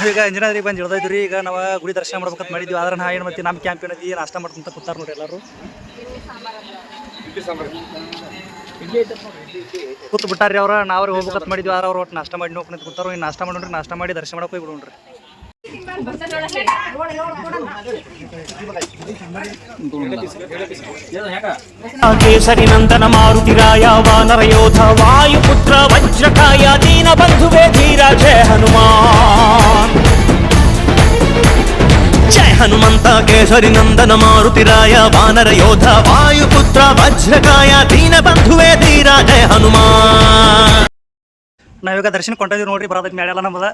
ನಾವೀಗ ಅಂಜನಾದ್ರಿಗೆ ಬಂದು ಇಳ್ದೈದ್ರಿ. ಈಗ ನಾವು ಗುಡಿ ದರ್ಶನ ಮಾಡ್ಬೇಕಂತ ಮಾಡಿದ್ವಿ. ಆದ್ರೆ ನಾ ಏನು ಮತ್ತೆ ನಮ್ಮ ಕ್ಯಾಂಪ್ ಏನೈತಿ ನಾಷ್ಟ ಮಾಡ್ಕೊಂತ ಕೂತಾರ ನೋಡಿ ಎಲ್ಲರೂ ಕೂತ್ ಬಿಟ್ಟಾರ್ರಿ ಅವ್ರ. ನಾವ್ರಿ ಹೋಗ್ಬೇಕಂತ ಮಾಡಿದ್ವಿ. ಆದ್ರೆ ಅವ್ರು ಒಟ್ಟು ನಾಷ್ಟ ಮಾಡಿ ಹೋಗ್ಕೊಂತ ಕೂತಾರ. ಇನ್ನು ನಾಷ್ಟ ಮಾಡೋಣ್ರಿ. ನಾಷ್ಟ ಮಾಡಿ ದರ್ಶನ ಮಾಡಕ್ಕೆ ಹೋಗಿ ಬಿಡೋಣ್ರಿ. ಕೇಸರಿ ನಂದನ ಮಾರುತಿರಾಯ ವಾನರ ಯೋಧ ವಾಯುಪುತ್ರ ವಜ್ರಕಾಯ ದೀನ ಬಂಧುವೇ ಧೀರ ಜಯ ಹನುಮಾನ್. ಜಯ ಹನುಮಂತ ಕೇಸರಿ ನಂದನ ಮಾರುತಿರಾಯ ವಾನರ ಯೋಧ ವಾಯುಪುತ್ರ ವಜ್ರಕಾಯ ದೀನ ಬಂಧುವೇ ಧೀರ ಜಯ ಹನುಮಾನ್. ನಾವೀಗ ದರ್ಶನ ಕೊಂಟಿದ್ವಿ ನೋಡ್ರಿ. ಬರೋದಕ್ಕೆ ಮೇಳೆಲ್ಲ ನಮ್ಮದ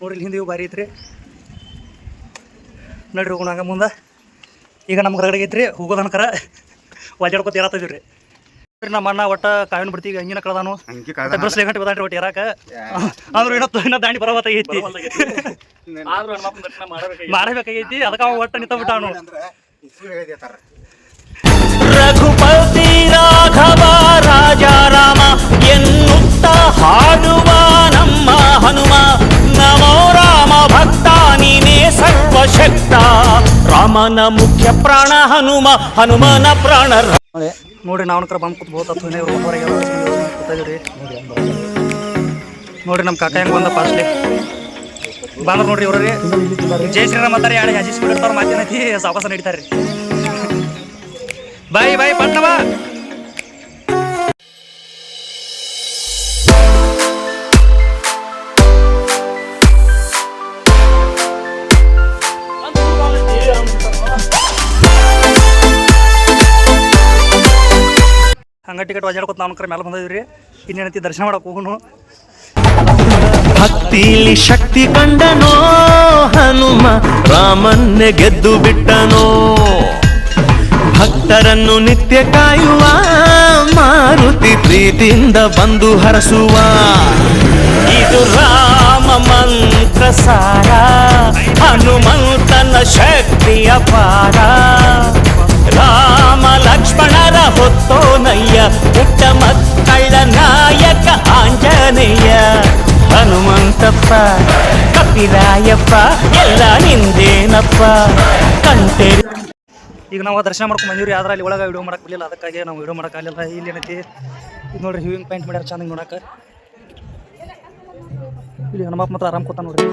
ನೋಡ್ರಿ. ಇಲ್ಲಿ ಹಿಂದೆ ಬಾರಿ ಐತ್ರಿ. ನೋಡ್ರಿ ಹೋಗೋಣ ಮುಂದೆ. ಈಗ ನಮ್ಗೆ ಹೊರಗಡೆ ಐತ್ರಿ ಹೋಗೋದನಕರ ವಾಜಾಡ್ಕೊತ ಇರತ್ತಿದ್ವಿ ರೀ. ನಮ್ಮ ಅಣ್ಣ ಒಟ್ಟ ಕಾವಿನ ಬಿಡ್ತೀವಿ ಹಂಗಿನ ಕಳ್ದಾನು ಬಸ್ಲೆ ಗಂಟೆ ಬದಾಣ್ರಿ ಒಟ್ಟು ಇರಾಕ. ಅಂದ್ರೂ ಇನ್ನೂ ದಾಂಡಿ ಬರಬೇಕಾಗೈತಿ ಮಾಡಬೇಕಾಗೈತಿ. ಅದಕ್ಕೆ ಅವ ಒಟ್ಟ ನಿಂತ ಬಿಟ್ಟಾನು. ರಘುಪತಿ ರಾಘವ ರಾಜ ರಾಮ ಎನ್ನುತ್ತ ಹಾಡುವ ನಮ್ಮ ಹನುಮ. ನಮೋ ರಾಮ ಭಕ್ತ ನೀನೇ ಸರ್ವಶಕ್ತ. ರಾಮನ ಮುಖ್ಯ ಪ್ರಾಣ ಹನುಮ, ಹನುಮನ ಪ್ರಾಣ. ನೋಡ್ರಿ ನಾವು ಬಂದು ಕೂತ್ ಬೋತಾತು ಕೂತಾಯಿದ್ರಿ. ನೋಡ್ರಿ ನಮ್ಮ ಕಾಕ ಹೆಂಗೆ ಬಂದ ಪಾಸ್ಲಿ ಬಂದ್ರೆ ನೋಡ್ರಿ ಇವ್ರಿ ಜೈ ಶ್ರೀರಾಮ್ ಅಂತಾರೆ. ಎರಡು ಹಜಿ ಸ್ಪೀಡ್ ಇರ್ತಾರ ಮಾತೇನೈತಿ ಸಾವಕಾಸ ನಡೀತಾರ್ರಿ. ಬಾಯ್ ಬಾಯ್ ಪಟ್ನವ. ಹಂಗ ಟಿಕೆಟ್ ವಾಜಾಡ್ಕೊತ ನಾವು ಮೇಲೆ ಬಂದಿದ್ರಿ. ಇನ್ನೇನೈತಿ ದರ್ಶನ ಮಾಡಕ್ ಹೋಗುನು. ಭಕ್ತಿಲಿ ಶಕ್ತಿ ಕಂಡನೋ ಹನುಮ ರಾಮನ್ನೇ ಗೆದ್ದು ಬಿಟ್ಟನೋ. ಭಕ್ತರನ್ನು ನಿತ್ಯ ಕಾಯುವ ಮಾರುತಿ ಪ್ರೀತಿಯಿಂದ ಬಂದು ಹರಸುವ. ಇದು ರಾಮ ಮಂತ್ರ ಸಾರ ಹನುಮಂತನ ಶಕ್ತಿಯ ಪಾರ. ರಾಮ ಲಕ್ಷ್ಮಣರ ಹೊತ್ತೋನಯ್ಯ ಪುಟ್ಟ ಮಕ್ಕಳ ನಾಯಕ ಆಂಜನೇಯ. ಹನುಮಂತಪ್ಪ ಕಪಿರಾಯಪ್ಪ ಎಲ್ಲ ನಿಂದೇನಪ್ಪ ಕಂಟೆ. ಈಗ ನಾವು ದರ್ಶನ ಮಾಡ್ಕೊಂಡು ಬಂದಿವ್ರಿ. ಆದ್ರೆ ಅಲ್ಲಿ ಒಳಗೆ ವಿಡಿಯೋ ಮಾಡಕ್ಕೆ ಬಿಡಲಿಲ್ಲ. ಅದಕ್ಕಾಗಿ ನಾವು ವಿಡಿಯೋ ಮಾಡೋಕ್ಕಾಗಲಿಲ್ಲ. ಇಲ್ಲಿ ಏನೈತಿ ಇದು ನೋಡ್ರಿ ಹ್ಯೂವಿಂಗ್ ಪಾಯಿಂಟ್ ಮಾಡ್ಯಾರ ಚಂದಂಗೆ ನೋಡಕ್ಕೆ. ಇಲ್ಲಿ ಹನುಮಪ್ಪ ಮಾತ್ರ ಆರಾಮ್ ಕೂತ ನೋಡ್ರಿ.